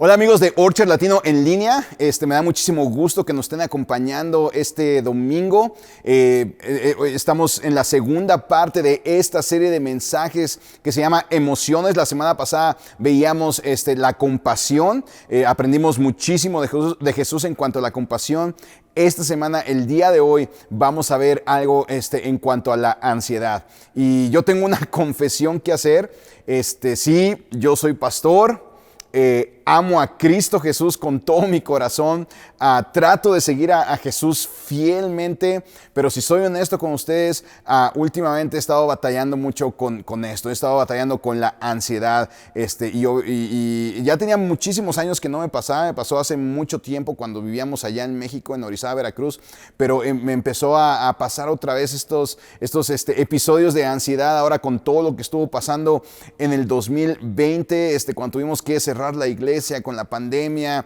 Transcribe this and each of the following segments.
Hola amigos de Orchard Latino en línea, me da muchísimo gusto que nos estén acompañando este domingo. Estamos en la segunda parte de esta serie de mensajes que se llama Emociones. La semana pasada veíamos la compasión, aprendimos muchísimo de Jesús en cuanto a la compasión. Esta semana, el día de hoy, vamos a ver algo en cuanto a la ansiedad. Y yo tengo una confesión que hacer. Sí, yo soy pastor. Amo a Cristo Jesús con todo mi corazón, trato de seguir a Jesús fielmente, pero si soy honesto con ustedes, últimamente he estado batallando mucho con esto, he estado batallando con la ansiedad, y ya tenía muchísimos años que no me pasaba, me pasó hace mucho tiempo cuando vivíamos allá en México, en Orizaba, Veracruz, pero me empezó a pasar otra vez estos episodios de ansiedad ahora con todo lo que estuvo pasando en el 2020, cuando tuvimos que cerrar la iglesia con la pandemia,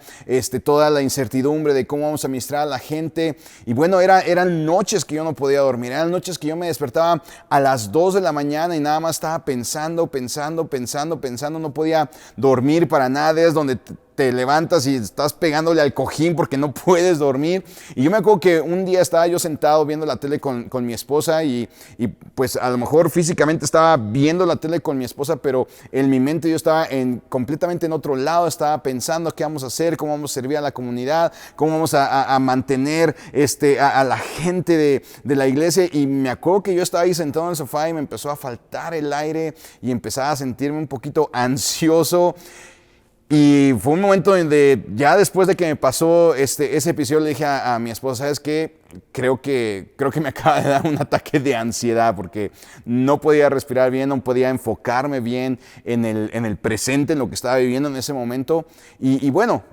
toda la incertidumbre de cómo vamos a administrar a la gente. Y bueno, eran noches que yo no podía dormir, eran noches que yo me despertaba a las 2 de la mañana y nada más estaba pensando, no podía dormir para nada. Es donde te levantas y estás pegándole al cojín porque no puedes dormir. Y yo me acuerdo que un día estaba yo sentado viendo la tele con mi esposa y pues a lo mejor físicamente estaba viendo la tele con mi esposa, pero en mi mente yo estaba completamente en otro lado, estaba pensando qué vamos a hacer, cómo vamos a servir a la comunidad, cómo vamos a mantener a la gente de la iglesia. Y me acuerdo que yo estaba ahí sentado en el sofá y me empezó a faltar el aire y empezaba a sentirme un poquito ansioso. Y fue un momento donde ya después de que me pasó ese episodio le dije a mi esposa, ¿sabes qué? Creo que me acaba de dar un ataque de ansiedad porque no podía respirar bien, no podía enfocarme bien en el presente, en lo que estaba viviendo en ese momento. Y bueno,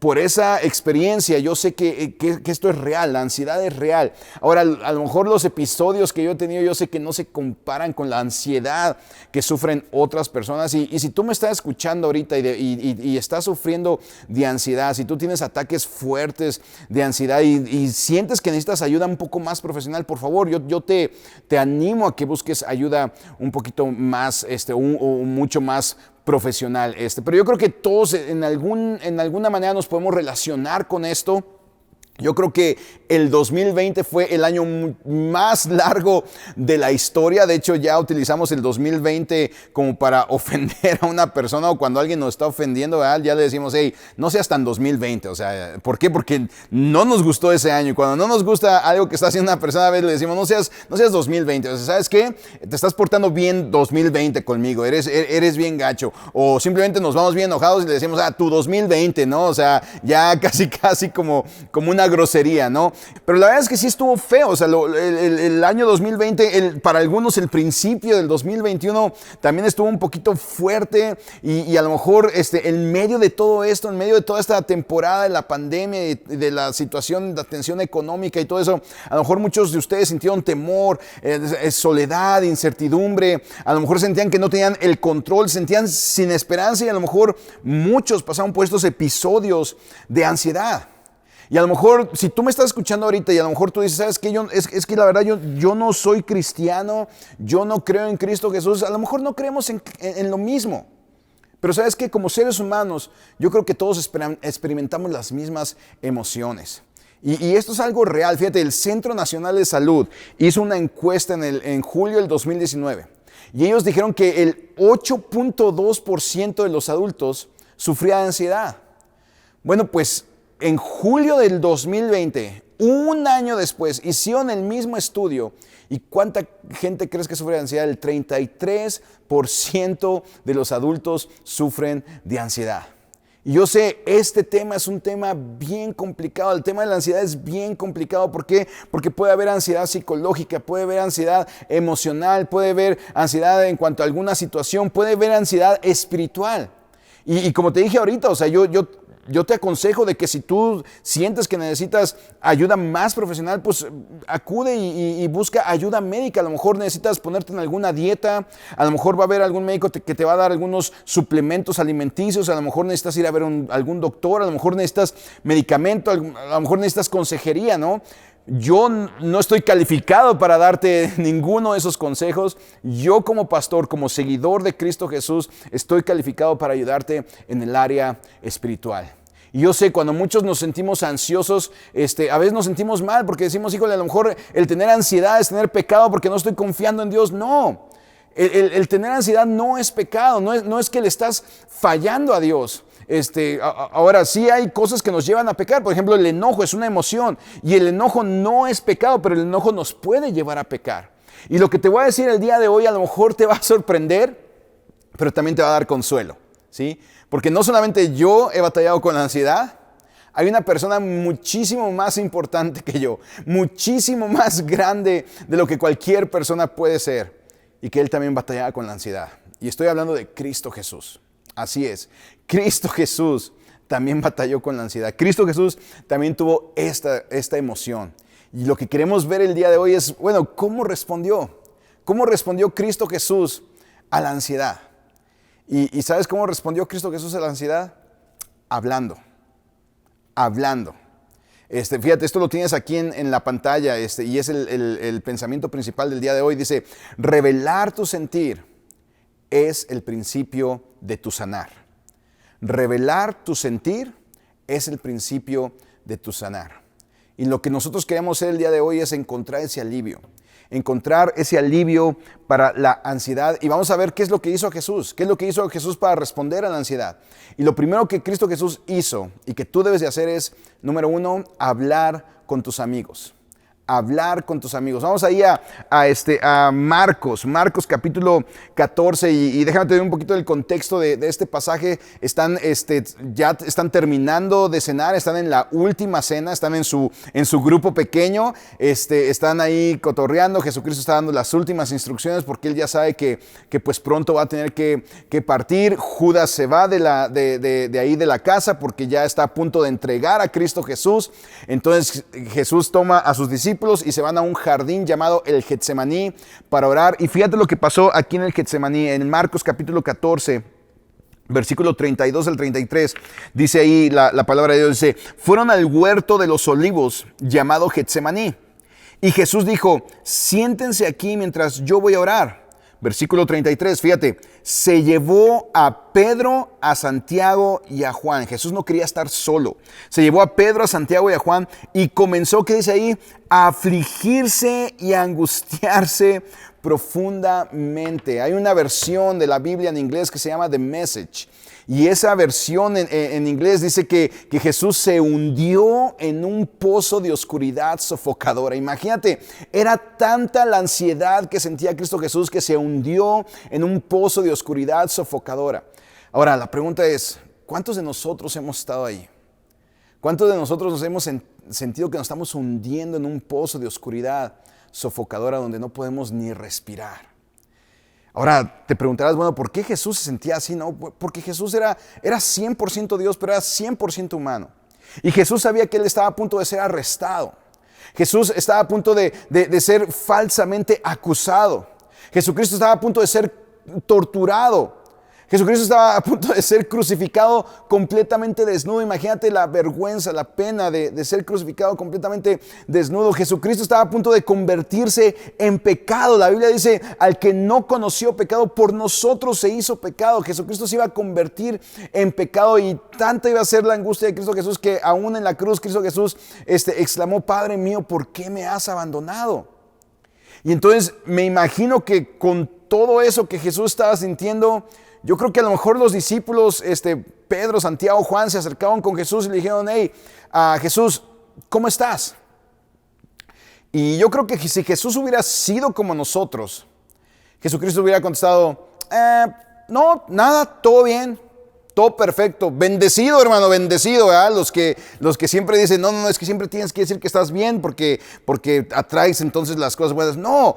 por esa experiencia yo sé que esto es real, la ansiedad es real. Ahora, a lo mejor los episodios que yo he tenido, yo sé que no se comparan con la ansiedad que sufren otras personas. Y si tú me estás escuchando ahorita y estás sufriendo de ansiedad, si tú tienes ataques fuertes de ansiedad y sientes que necesitas ayuda un poco más profesional, por favor, yo te animo a que busques ayuda un poquito más, o mucho más profesional. Pero yo creo que todos en alguna manera nos podemos relacionar con esto. Yo creo que el 2020 fue el año más largo de la historia. De hecho, ya utilizamos el 2020 como para ofender a una persona, o cuando alguien nos está ofendiendo, ¿verdad? Ya le decimos, hey, no seas tan 2020. O sea, ¿por qué? Porque no nos gustó ese año. Y cuando no nos gusta algo que está haciendo una persona, a veces le decimos, no seas 2020. O sea, ¿sabes qué? Te estás portando bien 2020 conmigo. Eres bien gacho. O simplemente nos vamos bien enojados y le decimos, tu 2020, ¿no? O sea, ya casi como una grosería, ¿no? Pero la verdad es que sí estuvo feo. O sea, el año 2020, para algunos el principio del 2021 también estuvo un poquito fuerte y a lo mejor en medio de todo esto, en medio de toda esta temporada de la pandemia y de la situación de tensión económica y todo eso, a lo mejor muchos de ustedes sintieron temor, soledad, incertidumbre, a lo mejor sentían que no tenían el control, sentían sin esperanza y a lo mejor muchos pasaron por estos episodios de ansiedad. Y a lo mejor, si tú me estás escuchando ahorita y a lo mejor tú dices, ¿sabes qué? Es que la verdad yo no soy cristiano, yo no creo en Cristo Jesús, a lo mejor no creemos en lo mismo. Pero ¿sabes qué? Como seres humanos, yo creo que todos experimentamos las mismas emociones. Y esto es algo real. Fíjate, el Centro Nacional de Salud hizo una encuesta en julio del 2019. Y ellos dijeron que el 8.2% de los adultos sufría de ansiedad. Bueno, pues en julio del 2020, un año después, hicieron el mismo estudio. ¿Y cuánta gente crees que sufre de ansiedad? El 33% de los adultos sufren de ansiedad. Y yo sé, este tema es un tema bien complicado. El tema de la ansiedad es bien complicado. ¿Por qué? Porque puede haber ansiedad psicológica, puede haber ansiedad emocional, puede haber ansiedad en cuanto a alguna situación, puede haber ansiedad espiritual. Y como te dije ahorita, o sea, yo te aconsejo de que si tú sientes que necesitas ayuda más profesional, pues acude y busca ayuda médica. A lo mejor necesitas ponerte en alguna dieta, a lo mejor va a haber algún médico que te va a dar algunos suplementos alimenticios, a lo mejor necesitas ir a ver algún doctor, a lo mejor necesitas medicamento, a lo mejor necesitas consejería, ¿no? Yo no estoy calificado para darte ninguno de esos consejos. Yo como pastor, como seguidor de Cristo Jesús, estoy calificado para ayudarte en el área espiritual. Y yo sé, cuando muchos nos sentimos ansiosos, a veces nos sentimos mal porque decimos, híjole, a lo mejor el tener ansiedad es tener pecado porque no estoy confiando en Dios. No, el tener ansiedad no es pecado, no es que le estás fallando a Dios. Ahora sí hay cosas que nos llevan a pecar. Por ejemplo, el enojo es una emoción y el enojo no es pecado, pero el enojo nos puede llevar a pecar. Y lo que te voy a decir el día de hoy a lo mejor te va a sorprender, pero también te va a dar consuelo, ¿sí? Porque no solamente yo he batallado con la ansiedad, hay una persona muchísimo más importante que yo, muchísimo más grande de lo que cualquier persona puede ser, y que él también batallaba con la ansiedad. Y estoy hablando de Cristo Jesús. Así es, Cristo Jesús también batalló con la ansiedad. Cristo Jesús también tuvo esta emoción. Y lo que queremos ver el día de hoy es, bueno, ¿cómo respondió? ¿Cómo respondió Cristo Jesús a la ansiedad? ¿Y sabes cómo respondió Cristo Jesús a la ansiedad? Hablando. Fíjate, esto lo tienes aquí en la pantalla y es el pensamiento principal del día de hoy. Dice, revelar tu sentir es el principio de tu sanar. Revelar tu sentir es el principio de tu sanar. Y lo que nosotros queremos hacer el día de hoy es encontrar ese alivio. Encontrar ese alivio para la ansiedad. Y vamos a ver qué es lo que hizo Jesús. ¿Qué es lo que hizo Jesús para responder a la ansiedad? Y lo primero que Cristo Jesús hizo y que tú debes de hacer es, número 1, hablar con tus amigos. Hablar con tus amigos. Vamos ahí a Marcos capítulo 14 y déjame te doy un poquito del contexto de este pasaje. Ya están terminando de cenar, están en la última cena, están en su grupo pequeño, están ahí cotorreando. Jesucristo está dando las últimas instrucciones porque él ya sabe que pues pronto va a tener que partir. Judas se va de ahí de la casa porque ya está a punto de entregar a Cristo Jesús. Entonces Jesús toma a sus discípulos y se van a un jardín llamado el Getsemaní para orar. Y fíjate lo que pasó aquí en el Getsemaní, en Marcos capítulo 14, versículo 32 al 33. Dice ahí la palabra de Dios, dice, fueron al huerto de los olivos llamado Getsemaní. Y Jesús dijo, siéntense aquí mientras yo voy a orar. Versículo 33, fíjate, se llevó a Pedro, a Santiago y a Juan. Jesús no quería estar solo. Se llevó a Pedro, a Santiago y a Juan y comenzó, ¿qué dice ahí? A afligirse y a angustiarse profundamente. Hay una versión de la Biblia en inglés que se llama The Message. Y esa versión en inglés dice que Jesús se hundió en un pozo de oscuridad sofocadora. Imagínate, era tanta la ansiedad que sentía Cristo Jesús que se hundió en un pozo de oscuridad sofocadora. Ahora, la pregunta es, ¿cuántos de nosotros hemos estado ahí? ¿Cuántos de nosotros nos hemos sentido que nos estamos hundiendo en un pozo de oscuridad sofocadora donde no podemos ni respirar? Ahora te preguntarás, bueno, ¿por qué Jesús se sentía así? No, porque Jesús era 100% Dios, pero era 100% humano. Y Jesús sabía que él estaba a punto de ser arrestado. Jesús estaba a punto de ser falsamente acusado. Jesucristo estaba a punto de ser torturado. Jesucristo estaba a punto de ser crucificado completamente desnudo. Imagínate la vergüenza, la pena de ser crucificado completamente desnudo. Jesucristo estaba a punto de convertirse en pecado. La Biblia dice, al que no conoció pecado, por nosotros se hizo pecado. Jesucristo se iba a convertir en pecado y tanta iba a ser la angustia de Cristo Jesús que aún en la cruz Cristo Jesús exclamó, Padre mío, ¿por qué me has abandonado? Y entonces me imagino que con todo eso que Jesús estaba sintiendo, yo creo que a lo mejor los discípulos, Pedro, Santiago, Juan, se acercaron con Jesús y le dijeron, hey, Jesús, ¿cómo estás? Y yo creo que si Jesús hubiera sido como nosotros, Jesucristo hubiera contestado, no, nada, todo bien, todo perfecto, bendecido hermano, bendecido, ¿verdad? Los que siempre dicen, no, es que siempre tienes que decir que estás bien porque atraes entonces las cosas buenas. No,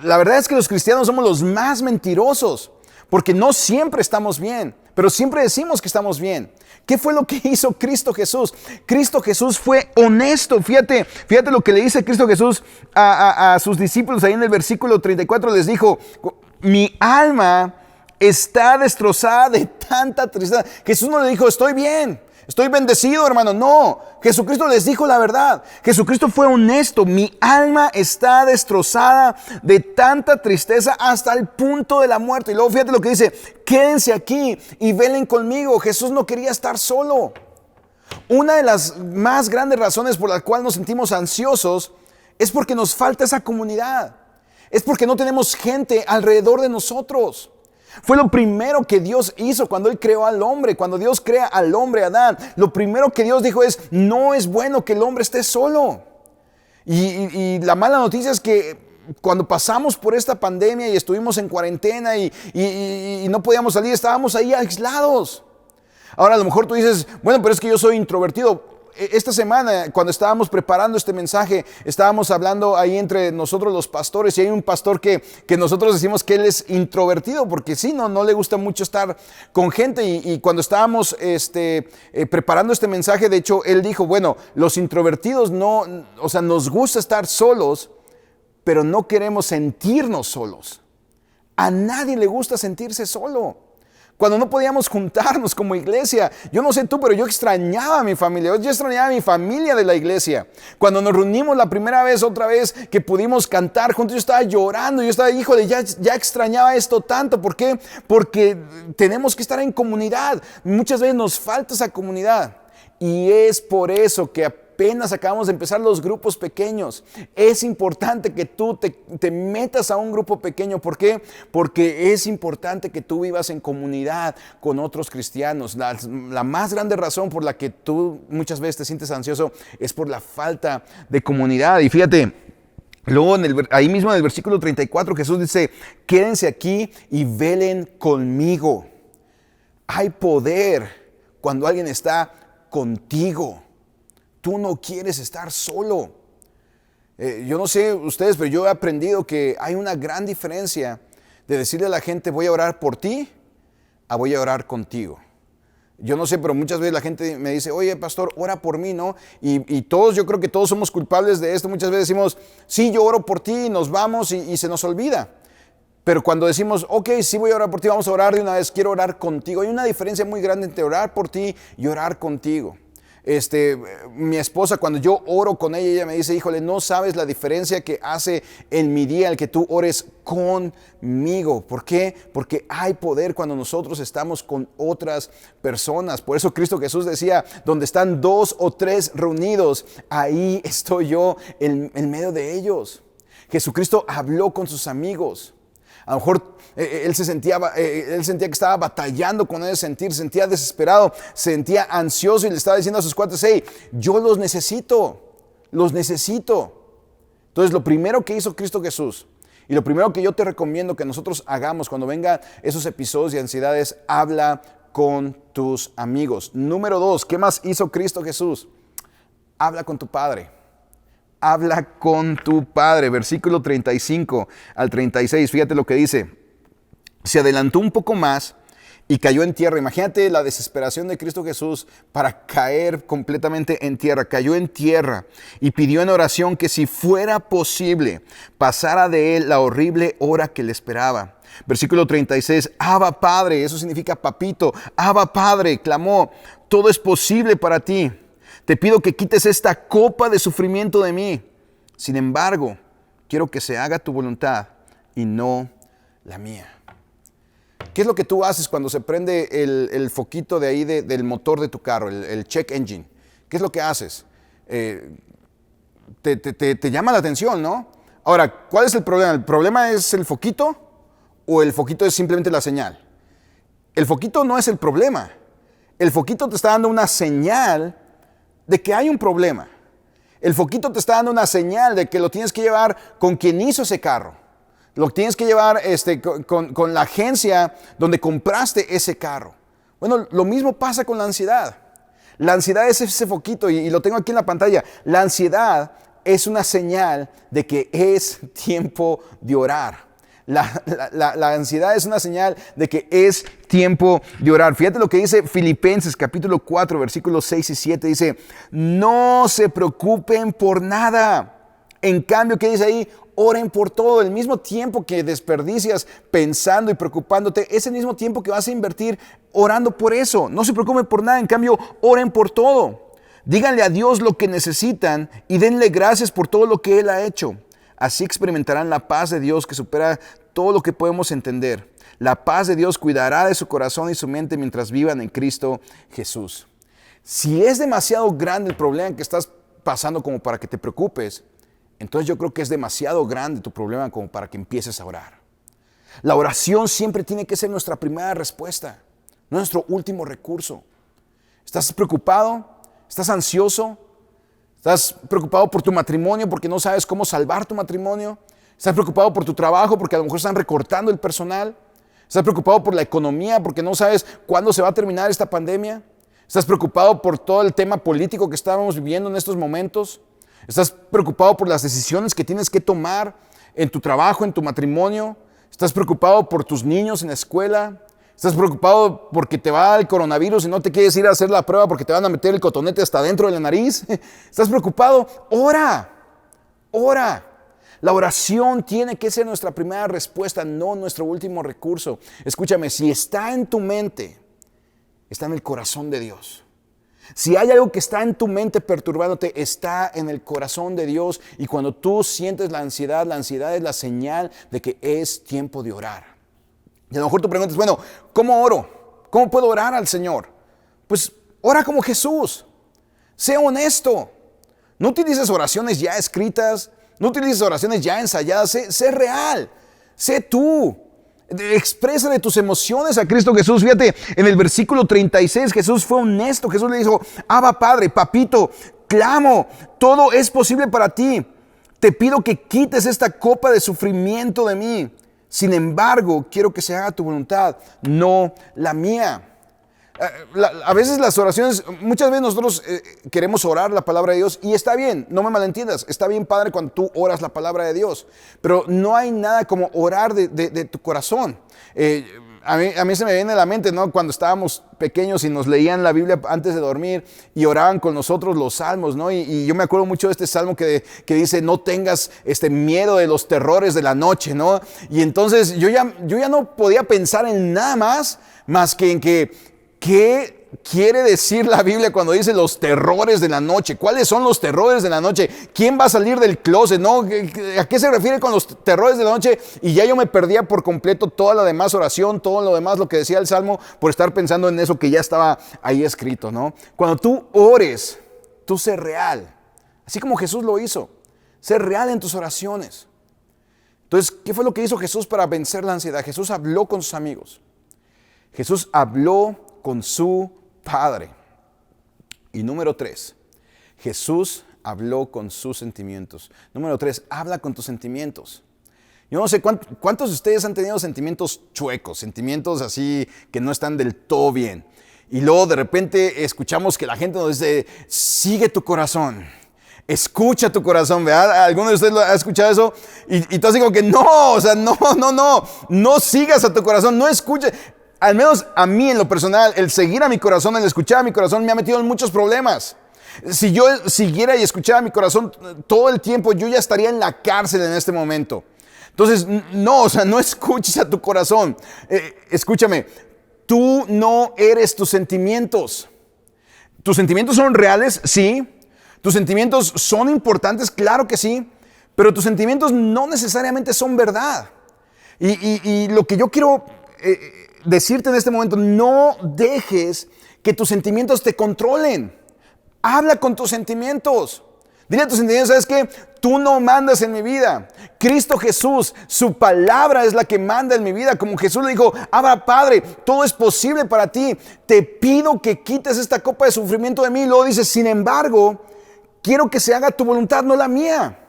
la verdad es que los cristianos somos los más mentirosos. Porque no siempre estamos bien, pero siempre decimos que estamos bien. ¿Qué fue lo que hizo Cristo Jesús? Cristo Jesús fue honesto. Fíjate lo que le dice Cristo Jesús a sus discípulos. Ahí en el versículo 34 les dijo, mi alma está destrozada de tanta tristeza. Jesús no le dijo, estoy bien. Estoy bendecido, hermano. No, Jesucristo les dijo la verdad. Jesucristo fue honesto. Mi alma está destrozada de tanta tristeza hasta el punto de la muerte. Y luego fíjate lo que dice, quédense aquí y velen conmigo. Jesús no quería estar solo. Una de las más grandes razones por las cuales nos sentimos ansiosos es porque nos falta esa comunidad. Es porque no tenemos gente alrededor de nosotros. Fue lo primero que Dios hizo cuando Él creó al hombre. Cuando Dios crea al hombre, Adán, lo primero que Dios dijo es, no es bueno que el hombre esté solo. Y la mala noticia es que cuando pasamos por esta pandemia y estuvimos en cuarentena y no podíamos salir, estábamos ahí aislados. Ahora a lo mejor tú dices, bueno, pero es que yo soy introvertido. Esta semana, cuando estábamos preparando este mensaje, estábamos hablando ahí entre nosotros los pastores, y hay un pastor que nosotros decimos que él es introvertido, porque sí, no le gusta mucho estar con gente, y cuando estábamos preparando este mensaje, de hecho, él dijo, bueno, los introvertidos nos gusta estar solos, pero no queremos sentirnos solos. A nadie le gusta sentirse solo. Cuando no podíamos juntarnos como iglesia, yo no sé tú, pero yo extrañaba a mi familia, yo extrañaba a mi familia de la iglesia. Cuando nos reunimos la primera vez, otra vez, que pudimos cantar juntos, yo estaba llorando, yo estaba, híjole, ya extrañaba esto tanto. ¿Por qué? Porque tenemos que estar en comunidad. Muchas veces nos falta esa comunidad. Y es por eso que apenas acabamos de empezar los grupos pequeños. Es importante que tú te metas a un grupo pequeño. ¿Por qué? Porque es importante que tú vivas en comunidad con otros cristianos. La más grande razón por la que tú muchas veces te sientes ansioso es por la falta de comunidad. Y fíjate, luego ahí mismo en el versículo 34 Jesús dice, quédense aquí y velen conmigo. Hay poder cuando alguien está contigo. Tú no quieres estar solo. Yo no sé ustedes, pero yo he aprendido que hay una gran diferencia de decirle a la gente voy a orar por ti a voy a orar contigo. Yo no sé, pero muchas veces la gente me dice, oye pastor, ora por mí, ¿no? Y todos, yo creo que todos somos culpables de esto. Muchas veces decimos, sí, yo oro por ti, nos vamos y se nos olvida. Pero cuando decimos, ok, sí voy a orar por ti, vamos a orar de una vez, quiero orar contigo. Hay una diferencia muy grande entre orar por ti y orar contigo. Mi esposa, cuando yo oro con ella me dice, híjole, no sabes la diferencia que hace en mi día el que tú ores conmigo. ¿Por qué? Porque hay poder cuando nosotros estamos con otras personas. Por eso Cristo Jesús decía, donde están 2 o 3 reunidos, ahí estoy yo en medio de ellos. Jesucristo habló con sus amigos. A lo mejor él sentía que estaba batallando con ese sentir, sentía desesperado, sentía ansioso y le estaba diciendo a sus cuates, hey, yo los necesito. Entonces lo primero que hizo Cristo Jesús y lo primero que yo te recomiendo que nosotros hagamos cuando vengan esos episodios de ansiedad es habla con tus amigos. Número 2, ¿qué más hizo Cristo Jesús? Habla con tu Padre. Habla con tu Padre, versículo 35 al 36, fíjate lo que dice. Se adelantó un poco más y cayó en tierra. Imagínate la desesperación de Cristo Jesús para caer completamente en tierra. Cayó en tierra y pidió en oración que si fuera posible pasara de él la horrible hora que le esperaba. Versículo 36, Abba Padre, eso significa papito. Abba Padre, clamó, todo es posible para ti. Te pido que quites esta copa de sufrimiento de mí. Sin embargo, quiero que se haga tu voluntad y no la mía. ¿Qué es lo que tú haces cuando se prende el foquito de ahí del motor de tu carro, el check engine? ¿Qué es lo que haces? Te llama la atención, ¿no? Ahora, ¿cuál es el problema? ¿El problema es el foquito o el foquito es simplemente la señal? El foquito no es el problema. El foquito te está dando una señal de que hay un problema. El foquito te está dando una señal de que lo tienes que llevar con quien hizo ese carro. Lo tienes que llevar con la agencia donde compraste ese carro. Bueno, lo mismo pasa con la ansiedad. La ansiedad es ese foquito y lo tengo aquí en la pantalla. La ansiedad es una señal de que es tiempo de orar. La ansiedad es una señal de que es tiempo de orar. Fíjate lo que dice Filipenses capítulo 4 versículos 6 y 7. Dice, no se preocupen por nada. En cambio, ¿qué dice ahí? oren por todo. El mismo tiempo que desperdicias pensando y preocupándote, es el mismo tiempo que vas a invertir orando por eso. No se preocupen por nada, en cambio, oren por todo. Díganle a Dios lo que necesitan y denle gracias por todo lo que Él ha hecho. Así experimentarán la paz de Dios que supera todo lo que podemos entender. La paz de Dios cuidará de su corazón y su mente mientras vivan en Cristo Jesús. Si es demasiado grande el problema que estás pasando como para que te preocupes, entonces yo creo que es demasiado grande tu problema como para que empieces a orar. La oración siempre tiene que ser nuestra primera respuesta, no nuestro último recurso. ¿Estás preocupado? ¿Estás ansioso? ¿Estás preocupado por tu matrimonio porque no sabes cómo salvar tu matrimonio? ¿Estás preocupado por tu trabajo porque a lo mejor están recortando el personal? ¿Estás preocupado por la economía porque no sabes cuándo se va a terminar esta pandemia? ¿Estás preocupado por todo el tema político que estamos viviendo en estos momentos? ¿Estás preocupado por las decisiones que tienes que tomar en tu trabajo, en tu matrimonio? ¿Estás preocupado por tus niños en la escuela? ¿Estás preocupado porque te va el coronavirus y no te quieres ir a hacer la prueba porque te van a meter el cotonete hasta dentro de la nariz? ¿Estás preocupado? Ora, ora. La oración tiene que ser nuestra primera respuesta, no nuestro último recurso. Escúchame, si está en tu mente, está en el corazón de Dios. Si hay algo que está en tu mente perturbándote, está en el corazón de Dios. Y cuando tú sientes la ansiedad es la señal de que es tiempo de orar. Y a lo mejor tú preguntas, bueno, ¿cómo oro? ¿Cómo puedo orar al Señor? Pues ora como Jesús. Sé honesto. No utilices oraciones ya escritas. No utilices oraciones ya ensayadas. Sé real. Sé tú. Exprésale tus emociones a Cristo Jesús. Fíjate, en el versículo 36 Jesús fue honesto. Jesús le dijo, Abba Padre, papito, clamo, todo es posible para ti. Te pido que quites esta copa de sufrimiento de mí. Sin embargo, quiero que se haga tu voluntad, no la mía. A veces las oraciones, muchas veces nosotros queremos orar la palabra de Dios y está bien, no me malentiendas, está bien padre cuando tú oras la palabra de Dios, pero no hay nada como orar de tu corazón. A mí se me viene a la mente, ¿no? Cuando estábamos pequeños y nos leían la Biblia antes de dormir y oraban con nosotros los salmos, ¿no? Y yo me acuerdo mucho de este salmo que dice, no tengas miedo de los terrores de la noche, ¿no? Y entonces yo ya no podía pensar en nada más que en ¿qué quiere decir la Biblia cuando dice los terrores de la noche? ¿Cuáles son los terrores de la noche? ¿Quién va a salir del closet? ¿No? ¿A qué se refiere con los terrores de la noche? Y ya yo me perdía por completo toda la demás oración, todo lo demás, lo que decía el Salmo, por estar pensando en eso que ya estaba ahí escrito, ¿no? Cuando tú ores, tú sé real. Así como Jesús lo hizo. Sé real en tus oraciones. Entonces, ¿qué fue lo que hizo Jesús para vencer la ansiedad? Jesús habló con sus amigos. Jesús habló con su Padre. Y número 3, Jesús habló con sus sentimientos. Número 3, habla con tus sentimientos. Yo no sé cuántos de ustedes han tenido sentimientos chuecos, sentimientos así que no están del todo bien. Y luego de repente escuchamos que la gente nos dice, sigue tu corazón. Escucha tu corazón, ¿verdad? ¿Alguno de ustedes ha escuchado eso? Y tú así como que no sigas a tu corazón, no escuches. Al menos a mí en lo personal, el seguir a mi corazón, el escuchar a mi corazón me ha metido en muchos problemas. Si yo siguiera y escuchara a mi corazón todo el tiempo, yo ya estaría en la cárcel en este momento. Entonces, no escuches a tu corazón. Escúchame, tú no eres tus sentimientos. ¿Tus sentimientos son reales? Sí. ¿Tus sentimientos son importantes? Claro que sí. Pero tus sentimientos no necesariamente son verdad. Y lo que yo quiero decirte en este momento, no dejes que tus sentimientos te controlen. Habla con tus sentimientos. Dile a tus sentimientos, ¿sabes qué? Tú no mandas en mi vida. Cristo Jesús, su palabra es la que manda en mi vida. Como Jesús le dijo, Abba Padre, todo es posible para ti. Te pido que quites esta copa de sufrimiento de mí. Y luego dice, sin embargo, quiero que se haga tu voluntad, no la mía.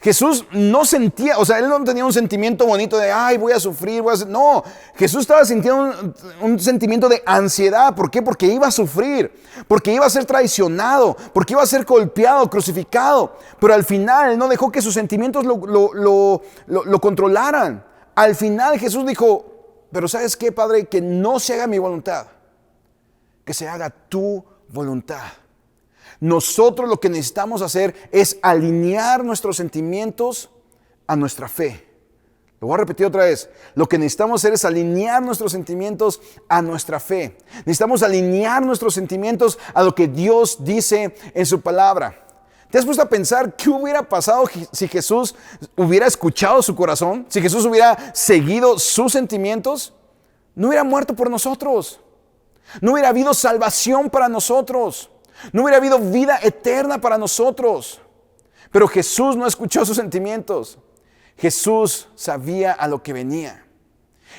Jesús no sentía, él no tenía un sentimiento bonito de, ay, voy a sufrir, No, Jesús estaba sintiendo un sentimiento de ansiedad. ¿Por qué? Porque iba a sufrir, porque iba a ser traicionado, porque iba a ser golpeado, crucificado. Pero al final, él no dejó que sus sentimientos lo controlaran. Al final, Jesús dijo, pero ¿sabes qué, Padre? Que no se haga mi voluntad, que se haga tu voluntad. Nosotros lo que necesitamos hacer es alinear nuestros sentimientos a nuestra fe. Lo voy a repetir otra vez. Lo que necesitamos hacer es alinear nuestros sentimientos a nuestra fe. Necesitamos alinear nuestros sentimientos a lo que Dios dice en su palabra. ¿Te has puesto a pensar qué hubiera pasado si Jesús hubiera escuchado su corazón? Si Jesús hubiera seguido sus sentimientos, no hubiera muerto por nosotros. No hubiera habido salvación para nosotros. No hubiera habido vida eterna para nosotros. Pero Jesús no escuchó sus sentimientos. Jesús sabía a lo que venía.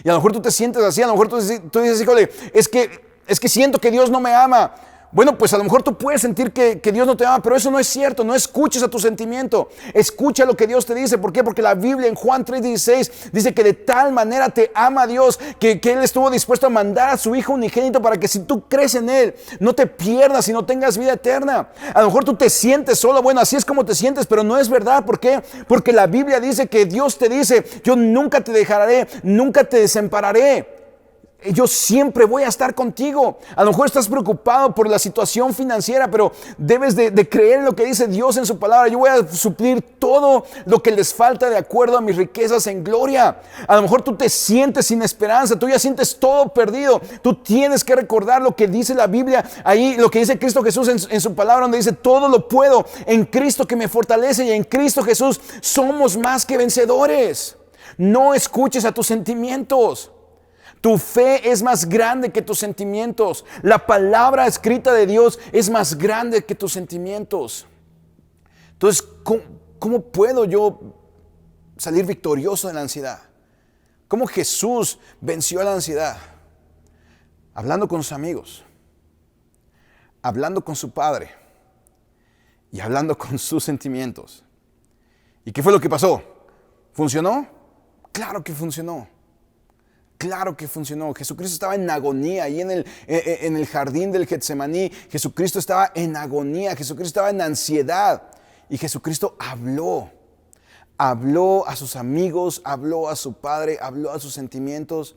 Y a lo mejor tú te sientes así, a lo mejor tú dices, híjole, es que siento que Dios no me ama. Bueno, pues a lo mejor tú puedes sentir que Dios no te ama, pero eso no es cierto. No escuches a tu sentimiento. Escucha lo que Dios te dice. ¿Por qué? Porque la Biblia en Juan 3:16 dice que de tal manera te ama Dios que Él estuvo dispuesto a mandar a su Hijo unigénito para que si tú crees en Él, no te pierdas y no tengas vida eterna. A lo mejor tú te sientes solo. Bueno, así es como te sientes, pero no es verdad. ¿Por qué? Porque la Biblia dice que Dios te dice, yo nunca te dejaré, nunca te desampararé. Yo siempre voy a estar contigo. A lo mejor estás preocupado por la situación financiera, pero debes de creer en lo que dice Dios en su palabra. Yo voy a suplir todo lo que les falta de acuerdo a mis riquezas en gloria. A lo mejor tú te sientes sin esperanza, tú ya sientes todo perdido. Tú tienes que recordar lo que dice la Biblia, ahí lo que dice Cristo Jesús en su palabra, donde dice todo lo puedo en Cristo que me fortalece, y en Cristo Jesús somos más que vencedores. No escuches a tus sentimientos. Tu fe es más grande que tus sentimientos. La palabra escrita de Dios es más grande que tus sentimientos. Entonces, ¿cómo puedo yo salir victorioso de la ansiedad? ¿Cómo Jesús venció la ansiedad? Hablando con sus amigos, hablando con su Padre y hablando con sus sentimientos. ¿Y qué fue lo que pasó? ¿Funcionó? Claro que funcionó. Claro que funcionó. Jesucristo estaba en agonía ahí en el jardín del Getsemaní. Jesucristo estaba en agonía. Jesucristo estaba en ansiedad. Y Jesucristo habló. Habló a sus amigos, habló a su Padre, habló a sus sentimientos.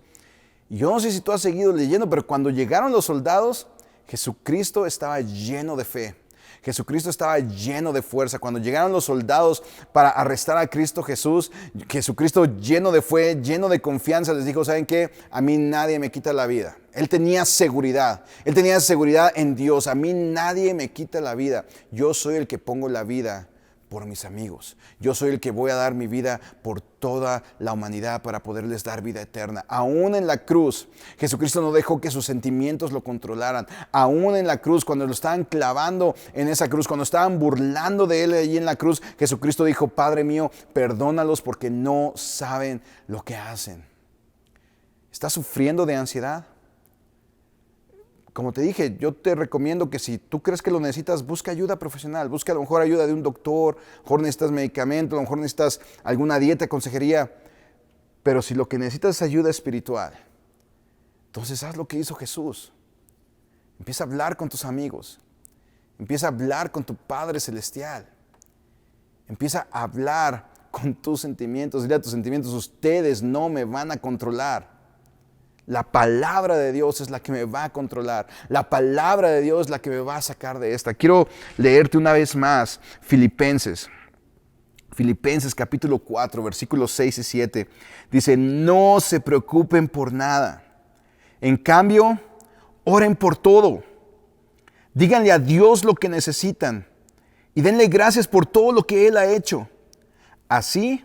Y yo no sé si tú has seguido leyendo, pero cuando llegaron los soldados, Jesucristo estaba lleno de fe. Jesucristo estaba lleno de fuerza. Cuando llegaron los soldados para arrestar a Cristo Jesús, Jesucristo lleno de fe, lleno de confianza, les dijo, ¿saben qué? A mí nadie me quita la vida. Él tenía seguridad. Él tenía seguridad en Dios. A mí nadie me quita la vida. Yo soy el que pongo la vida por mis amigos. Yo soy el que voy a dar mi vida por toda la humanidad para poderles dar vida eterna. Aún en la cruz, Jesucristo no dejó que sus sentimientos lo controlaran. Aún en la cruz, cuando lo estaban clavando en esa cruz, cuando estaban burlando de Él allí en la cruz, Jesucristo dijo, Padre mío, perdónalos porque no saben lo que hacen. ¿Estás sufriendo de ansiedad? Como te dije, yo te recomiendo que si tú crees que lo necesitas, busca ayuda profesional. Busca a lo mejor ayuda de un doctor, a lo mejor necesitas medicamento, a lo mejor necesitas alguna dieta, consejería. Pero si lo que necesitas es ayuda espiritual, entonces haz lo que hizo Jesús. Empieza a hablar con tus amigos. Empieza a hablar con tu Padre Celestial. Empieza a hablar con tus sentimientos. Dile a tus sentimientos, ustedes no me van a controlar. La palabra de Dios es la que me va a controlar. La palabra de Dios es la que me va a sacar de esta. Quiero leerte una vez más Filipenses. Filipenses capítulo 4, versículos 6 y 7. Dice, no se preocupen por nada. En cambio, oren por todo. Díganle a Dios lo que necesitan. Y denle gracias por todo lo que Él ha hecho. Así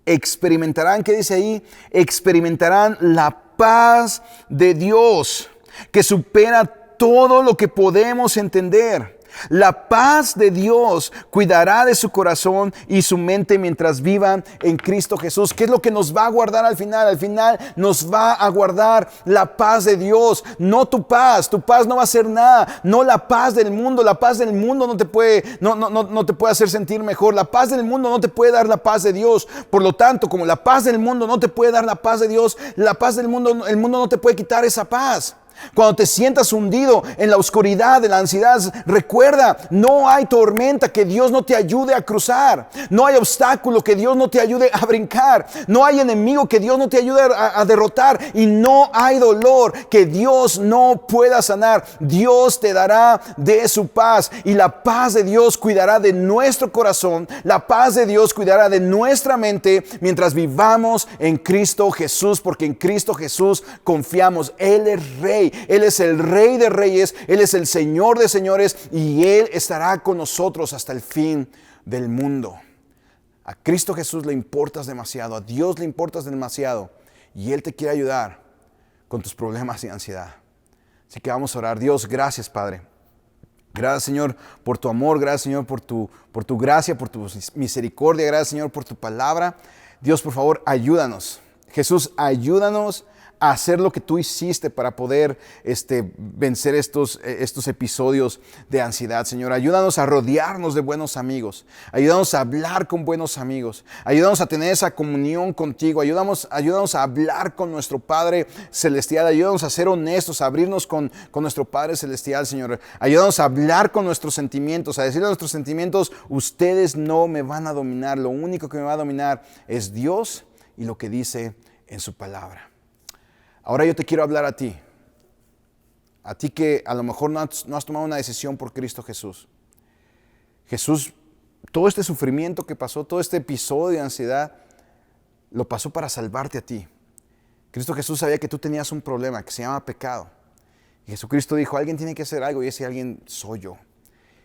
experimentarán, ¿qué dice ahí? Experimentarán la paz de Dios que supera todo lo que podemos entender. La paz de Dios cuidará de su corazón y su mente mientras vivan en Cristo Jesús. ¿Qué es lo que nos va a guardar al final? Al final nos va a guardar la paz de Dios, no tu paz. Tu paz no va a hacer nada, no la paz del mundo. La paz del mundo no te puede hacer sentir mejor. La paz del mundo no te puede dar la paz de Dios. Por lo tanto, como la paz del mundo no te puede dar la paz de Dios, la paz del mundo, el mundo no te puede quitar esa paz. Cuando te sientas hundido en la oscuridad de la ansiedad, recuerda, no hay tormenta que Dios no te ayude a cruzar. No hay obstáculo que Dios no te ayude a brincar. No hay enemigo que Dios no te ayude a derrotar. Y no hay dolor que Dios no pueda sanar. Dios te dará de su paz. Y la paz de Dios cuidará de nuestro corazón. La paz de Dios cuidará de nuestra mente mientras vivamos en Cristo Jesús. Porque en Cristo Jesús confiamos. Él es Rey. Él es el Rey de Reyes. Él es el Señor de Señores. Y Él estará con nosotros hasta el fin del mundo. A Cristo Jesús le importas demasiado. A Dios le importas demasiado. Y Él te quiere ayudar con tus problemas y ansiedad. Así que vamos a orar. Dios, gracias, Padre. Gracias, Señor, por tu amor. Gracias, Señor, por tu gracia, por tu misericordia. Gracias, Señor, por tu palabra. Dios, por favor, ayúdanos. Jesús, ayúdanos a hacer lo que tú hiciste para poder vencer estos episodios de ansiedad, Señor. Ayúdanos a rodearnos de buenos amigos. Ayúdanos a hablar con buenos amigos. Ayúdanos a tener esa comunión contigo. Ayúdanos a hablar con nuestro Padre Celestial. Ayúdanos a ser honestos, a abrirnos con nuestro Padre Celestial, Señor. Ayúdanos a hablar con nuestros sentimientos, a decirle a nuestros sentimientos, ustedes no me van a dominar. Lo único que me va a dominar es Dios y lo que dice en su palabra. Ahora yo te quiero hablar a ti que a lo mejor no has tomado una decisión por Cristo Jesús. Jesús, todo este sufrimiento que pasó, todo este episodio de ansiedad, lo pasó para salvarte a ti. Cristo Jesús sabía que tú tenías un problema que se llama pecado. Y Jesucristo dijo, alguien tiene que hacer algo y ese alguien soy yo.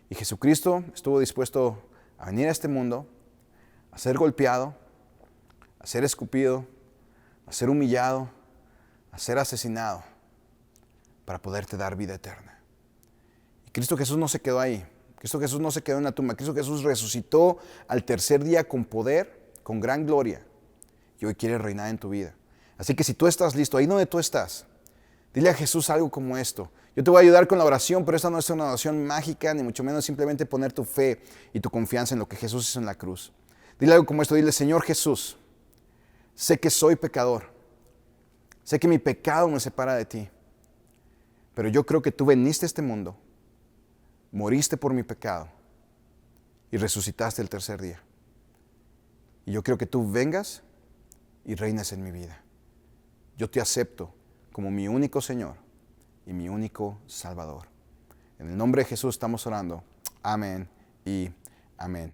Y Jesucristo estuvo dispuesto a venir a este mundo, a ser golpeado, a ser escupido, a ser humillado, a ser asesinado para poderte dar vida eterna. Y Cristo Jesús no se quedó ahí. Cristo Jesús no se quedó en la tumba. Cristo Jesús resucitó al tercer día con poder, con gran gloria. Y hoy quiere reinar en tu vida. Así que si tú estás listo, ahí donde tú estás, dile a Jesús algo como esto. Yo te voy a ayudar con la oración, pero esta no es una oración mágica, ni mucho menos simplemente poner tu fe y tu confianza en lo que Jesús hizo en la cruz. Dile algo como esto. Dile, Señor Jesús, sé que soy pecador. Sé que mi pecado me separa de ti, pero yo creo que tú viniste a este mundo, moriste por mi pecado y resucitaste el tercer día. Y yo creo que tú vengas y reines en mi vida. Yo te acepto como mi único Señor y mi único Salvador. En el nombre de Jesús estamos orando. Amén y amén.